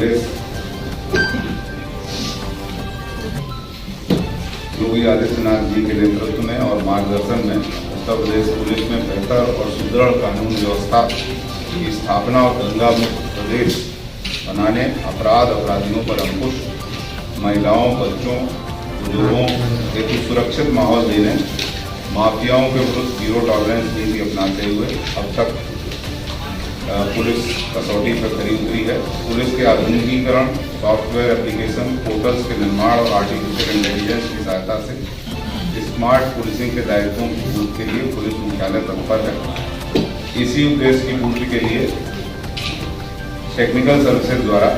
कांग्रेस योगी आदित्यनाथ जी के नेतृत्व में और मार्गदर्शन में उत्तर प्रदेश पुलिस में बेहतर और सुदृढ़ कानून व्यवस्था की स्थापना और दंगा मुक्त प्रदेश बनाने, अपराधियों पर अंकुश, महिलाओं, बच्चों, बुजुर्गों हेतु सुरक्षित माहौल देने, माफियाओं के विरुद्ध जीरो टॉलरेंस नीति अपनाते हुए अब तक पुलिस कसौटी पर खरी उतरी है। पुलिस के आधुनिकीकरण, सॉफ्टवेयर एप्लीकेशन, पोर्टल्स के निर्माण और आर्टिफिशियल इंटेलिजेंस की सहायता से स्मार्ट पुलिसिंग के दायित्वों की पूर्ति के लिए पुलिस मुख्यालय तत्पर है। इसी उद्देश्य की पूर्ति के लिए टेक्निकल सर्विसेज द्वारा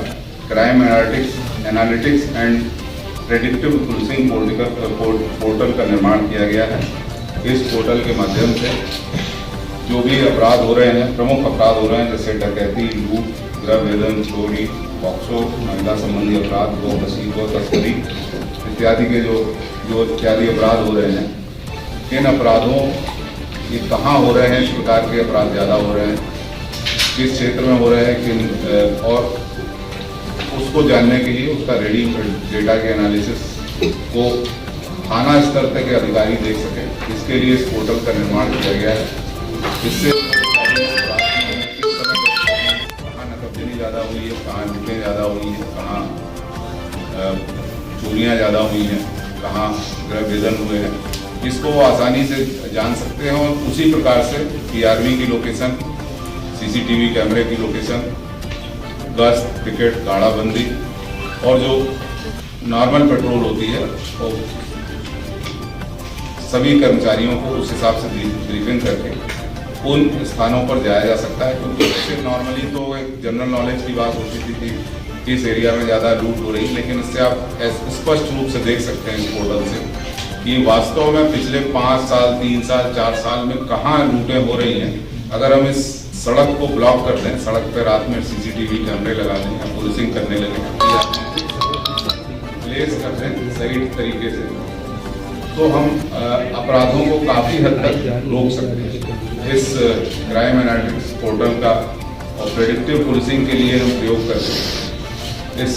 crime analytics and predictive policing portal का निर्माण किया गया है। इस पोर्टल के माध्यम से जो भी अपराध हो रहे हैं, प्रमुख अपराध हो रहे हैं, जैसे डकैती, लूट, गृह वेदन, चोरी, पॉक्सो, महिला संबंधी अपराध, गो तस्करी इत्यादि के जो इत्यादि अपराध हो रहे हैं, इन अपराधों ये कहाँ हो रहे हैं, इस प्रकार के अपराध ज़्यादा हो रहे हैं, किस क्षेत्र में हो रहे हैं, किन और उसको जानने के लिए उसका रेडी डेटा के एनालिसिस को थाना स्तर तक के अधिकारी देख सकें, इसके लिए इस पोर्टल का निर्माण किया गया है। इससे कहाँ नकबजनी ज़्यादा हुई है, कहाँ लूटें ज़्यादा हुई हैं, कहाँ चोरियाँ ज़्यादा हुई हैं, कहाँ गृह वेदन हुए हैं, इसको वो आसानी से जान सकते हैं। और उसी प्रकार से PRV की लोकेशन, CCTV कैमरे की लोकेशन, गश्त, टिकट, गाड़ाबंदी और जो नॉर्मल पेट्रोल होती है वो सभी कर्मचारियों को उस हिसाब से ब्रीफिंग करके उन स्थानों पर जाया जा सकता है। क्योंकि इससे नॉर्मली तो एक जनरल नॉलेज की बात होती थी कि इस एरिया में ज़्यादा लूट हो रही, लेकिन इससे आप स्पष्ट रूप से देख सकते हैं इस पोर्टल से कि वास्तव में पिछले 5 साल, 3 साल, 4 साल में कहाँ लूटें हो रही हैं। अगर हम इस सड़क को ब्लॉक कर दें, सड़क पर रात में CCTV कैमरे लगा दें या पुलिसिंग करने लगे, प्लेस कर दें सही तरीके से, तो हम अपराधों को काफ़ी हद तक रोक सकते हैं। इस क्राइम एनालिटिक्स पोर्टल का और प्रेडिक्टिव पुलिसिंग के लिए हम प्रयोग करते हैं। इस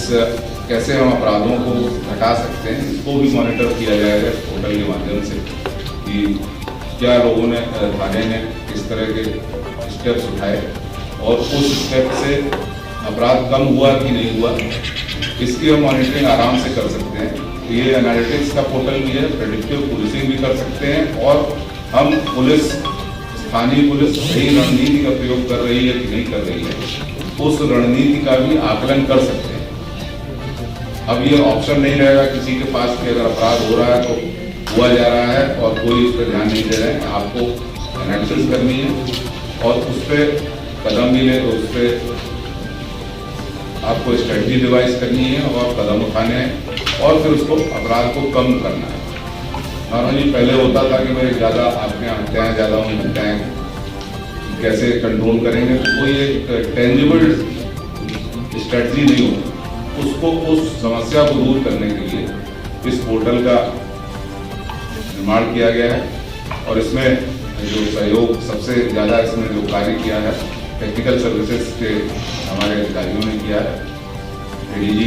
कैसे हम अपराधों को घटा सकते हैं, इसको भी मॉनिटर किया जाएगा इस पोर्टल के माध्यम से कि क्या लोगों ने, थाने ने किस तरह के स्टेप्स उठाए और उस स्टेप से अपराध कम हुआ कि नहीं हुआ, इसकी हम मॉनिटरिंग आराम से कर सकते हैं। ये एनालिटिक्स का पोर्टल भी है, प्रेडिक्टिव पुलिसिंग भी कर सकते हैं और हम स्थानीय पुलिस सही रणनीति का प्रयोग कर रही है कि नहीं कर रही है, उस रणनीति का भी आकलन कर सकते हैं। अब ये ऑप्शन नहीं रहेगा किसी के पास कि अगर अपराध हो रहा है तो हुआ जा रहा है और कोई उस पर ध्यान नहीं दे रहा है। आपको एनालिसिस करनी है और उस पर कदम भी ले, तो उस पर आपको स्ट्रेटजी डिवाइस करनी है और कदम उठाने हैं और फिर उसको अपराध को कम करना है। नॉर्मली पहले होता था कि भाई ज़्यादा आपके यहाँ हत्याएँ ज़्यादा हुई, हत्याएँ कैसे कंट्रोल करेंगे, तो कोई एक टेंजिबल स्ट्रेटजी नहीं होती। उसको उस समस्या को दूर करने के लिए इस पोर्टल का निर्माण किया गया है और इसमें जो सहयोग सबसे ज़्यादा इसमें जो कार्य किया है टेक्निकल सर्विसेज के हमारे अधिकारियों ने किया है। ADG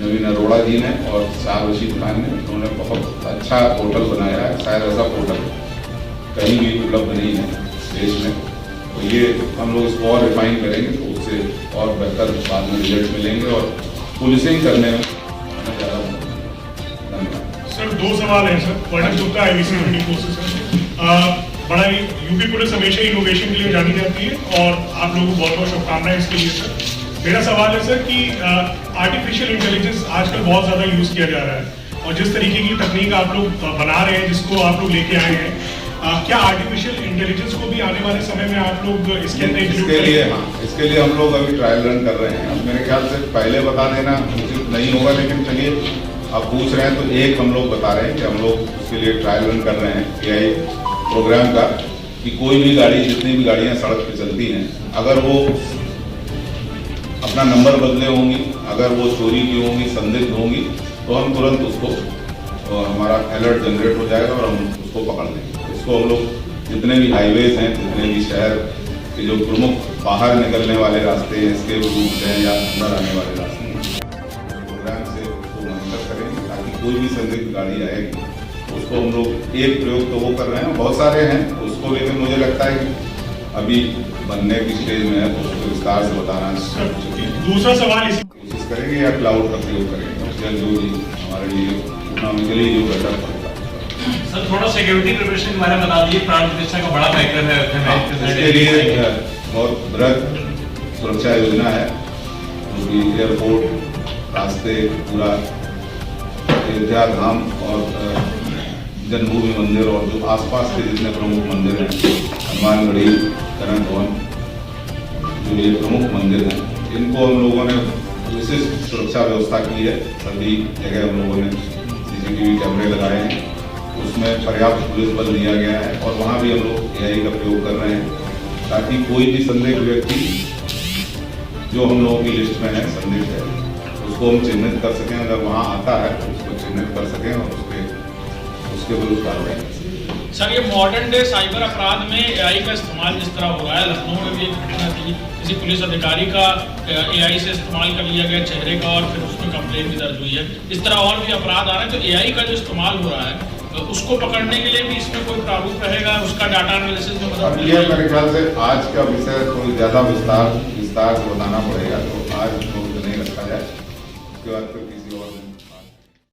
नवीन अरोड़ा जी ने और शाह रशीद खान ने, उन्होंने बहुत अच्छा पोर्टल बनाया है। शायद ऐसा पोर्टल कहीं भी उपलब्ध नहीं है देश में, तो ये हम लोग इसको और रिफाइन करेंगे तो उससे और बेहतर बाद में रिजल्ट मिलेंगे और पुलिसिंग करने में ज़्यादा। धन्यवाद सर। 2 सवाल हैं सर। वर्णन गुप्ता IBC 24 से बड़ा यूपी पुलिस हमेशा इनोवेशन के लिए जानी जाती है और आप लोगों को बहुत बहुत शुभकामनाएं इसके लिए सर। मेरा सवाल है सर कि आर्टिफिशियल इंटेलिजेंस आजकल बहुत ज़्यादा यूज़ किया जा रहा है और जिस तरीके की तकनीक आप लोग बना रहे हैं, जिसको आप लोग लेके आए हैं, क्या आर्टिफिशियल इंटेलिजेंस को भी आने वाले समय में आप लोग इसके अंदर इंक्लूड करेंगे? हाँ, इसके लिए हम लोग अभी ट्रायल रन कर रहे हैं। मेरे ख्याल से पहले बता देना उचित नहीं होगा, लेकिन चलिए आप पूछ रहे हैं तो एक हम लोग बता रहे हैं कि हम लोग उसके लिए ट्रायल रन कर रहे हैं AI प्रोग्राम का, कि कोई भी गाड़ी, जितनी भी गाड़ियाँ सड़क पर चलती हैं, अगर वो अपना नंबर बदले होंगी, अगर वो चोरी की होंगी, संदिग्ध होंगी, तो हम तुरंत उसको, हमारा अलर्ट जनरेट हो जाएगा और हम उसको पकड़ लेंगे। इसको हम लोग जितने भी हाईवेज हैं, जितने भी शहर के जो प्रमुख बाहर निकलने वाले रास्ते, एस्केप रूट हैं या अंदर आने वाले रास्ते हैं, कोई भी संदिग्ध गाड़ी आएगी उसको हम लोग एक प्रयोग तो वो कर रहे हैं, बहुत सारे हैं उसको, लेकिन मुझे लगता है कि अभी बनने की स्टेज में है तो उसको विस्तार से बताना दूसरा सवाल इसी कोशिश करेंगे या क्लाउड का प्रयोग करेंगे, जो भी हमारे लिए इकोनॉमिकली जो बेटर पड़ता है। सर थोड़ा सिक्योरिटी प्रिपरेशन के बारे में बता दीजिए, प्राण प्रतिष्ठा का बड़ा फैक्टर है इसके लिए बहुत बृहद सुरक्षा योजना है, जो कि एयरपोर्ट, रास्ते, पूरा अयोध्या धाम और जन्मभूमि मंदिर और जो आसपास के जितने प्रमुख मंदिर हैं, हनुमानगढ़ी, करण भवन, जो ये प्रमुख मंदिर हैं, इनको हम लोगों ने विशिष्ट सुरक्षा व्यवस्था की है। सभी जगह हम लोगों ने CCTV कैमरे लगाए हैं, उसमें पर्याप्त पुलिस बल दिया गया है और वहाँ भी हम लोग AI का प्रयोग कर रहे हैं ताकि कोई भी संदिग्ध व्यक्ति जो हम लोगों की लिस्ट में है संदिग्ध है उसको हम चिन्हित कर सकें, अगर वहाँ आता है तो उसको चिन्हित कर सकें और उसके विरुद्ध कार्रवाई कर सकें। सर ये मॉडर्न डे साइबर अपराध में AI का इस्तेमाल जिस तरह हो रहा है, लखनऊ में भी एक घटना थी, किसी पुलिस अधिकारी का AI से इस्तेमाल कर लिया गया चेहरे का और फिर उसमें कंप्लेंट भी दर्ज हुई है। इस तरह और भी अपराध आ रहे हैं, तो AI का जो इस्तेमाल हो रहा है उसको पकड़ने के लिए भी इसमें कोई प्रारूप रहेगा, उसका डाटा एनालिसिस में मदद ये मेरे ख्याल से आज का विषय थोड़ी ज्यादा विस्तार से बताना पड़ेगा, तो आज बहुत नहीं रखा जाए, उसके बाद फिर